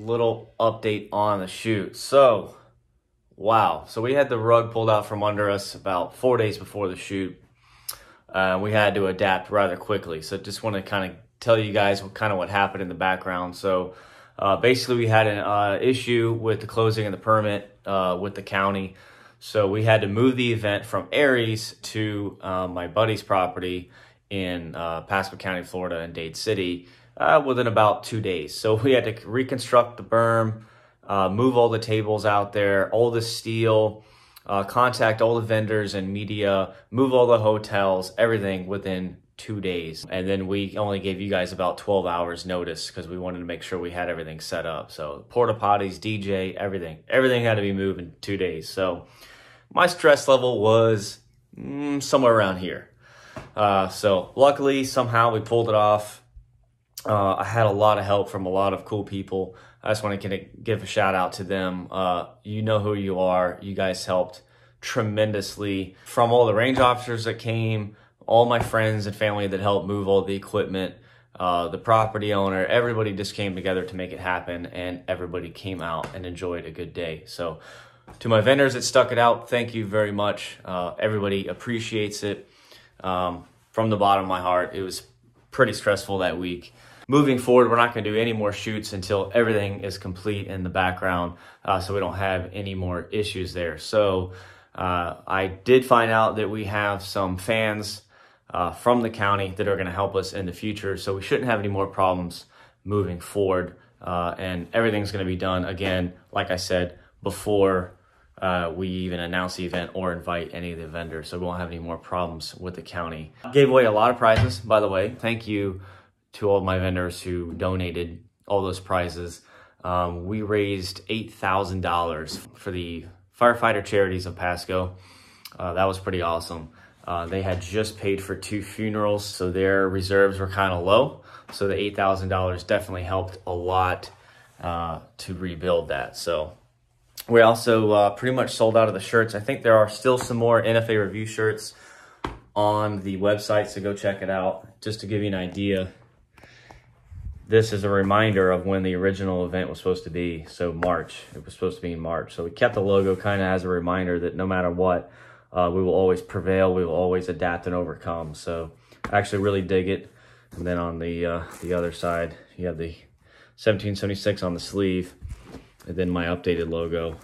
little update on the shoot. So, wow. So we had the rug pulled out from under us about 4 days before the shoot. We had to adapt rather quickly. So just want to kind of tell you guys what happened in the background. So basically we had an issue with the closing of the permit with the county. So we had to move the event from Aries to my buddy's property in Pasco County, Florida, in Dade City within about 2 days. So we had to reconstruct the berm, move all the tables out there, all the steel, contact all the vendors and media, move all the hotels, everything within 2 days. And then we only gave you guys about 12 hours notice because we wanted to make sure we had everything set up. So porta potties, DJ, everything had to be moved in 2 days. So my stress level was somewhere around here. So luckily, somehow we pulled it off. I had a lot of help from a lot of cool people. I just want to give a shout out to them. You know who you are. You guys helped tremendously. From all the range officers that came, all my friends and family that helped move all the equipment, the property owner, everybody just came together to make it happen, and everybody came out and enjoyed a good day. So to my vendors that stuck it out, thank you very much. Everybody appreciates it. From the bottom of my heart, it was pretty stressful that week. Moving forward, we're not going to do any more shoots until everything is complete in the background, so we don't have any more issues there. So I did find out that we have some fans from the county that are going to help us in the future, so we shouldn't have any more problems moving forward, and everything's going to be done, again, like I said, before we even announce the event or invite any of the vendors, so we won't have any more problems with the county. Gave away a lot of prizes, by the way. Thank you to all of my vendors who donated all those prizes. We raised $8,000 for the firefighter charities of Pasco. That was pretty awesome. They had just paid for 2 funerals, so their reserves were kind of low. So the $8,000 definitely helped a lot to rebuild that. So we also pretty much sold out of the shirts. I think there are still some more NFA review shirts on the website, so go check it out. Just to give you an idea, this is a reminder of when the original event was supposed to be. So March, it was supposed to be in March. So we kept the logo kind of as a reminder that no matter what, we will always prevail. We will always adapt and overcome. So I actually really dig it. And then on the other side, you have the 1776 on the sleeve, and then my updated logo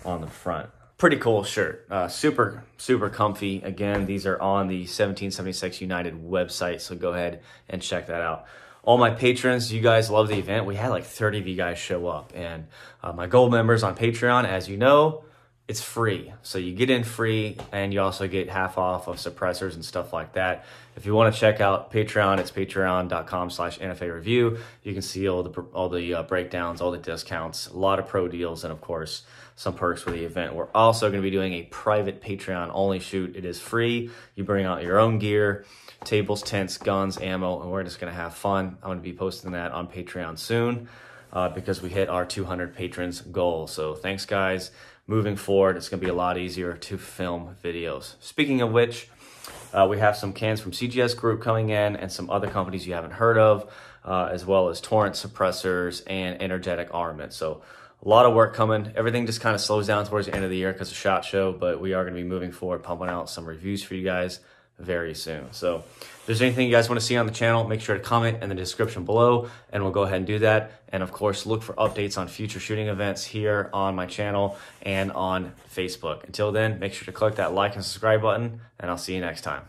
on the front. Pretty cool shirt. Super comfy. Again, these are on the 1776 United website, so go ahead and check that out. All my patrons, you guys love the event. We had like 30 of you guys show up. And my gold members on Patreon, as you know, it's free. So you get in free, and you also get half off of suppressors and stuff like that. If you want to check out Patreon, it's patreon.com/NFA review. You can see all the breakdowns, all the discounts, a lot of pro deals, and of course, some perks for the event. We're also going to be doing a private Patreon only shoot. It is free. You bring out your own gear, tables, tents, guns, ammo, and we're just going to have fun. I'm going to be posting that on Patreon soon because we hit our 200 patrons goal. So thanks, guys. Moving forward, it's going to be a lot easier to film videos. Speaking of which, we have some cans from CGS Group coming in and some other companies you haven't heard of, as well as Torrent suppressors and energetic armament. So a lot of work coming. Everything just kind of slows down towards the end of the year because of SHOT Show, but we are going to be moving forward, pumping out some reviews for you guys very soon. So if there's anything you guys want to see on the channel, make sure to comment in the description below, and we'll go ahead and do that. And of course, look for updates on future shooting events here on my channel and on Facebook. Until then, make sure to click that like and subscribe button, and I'll see you next time.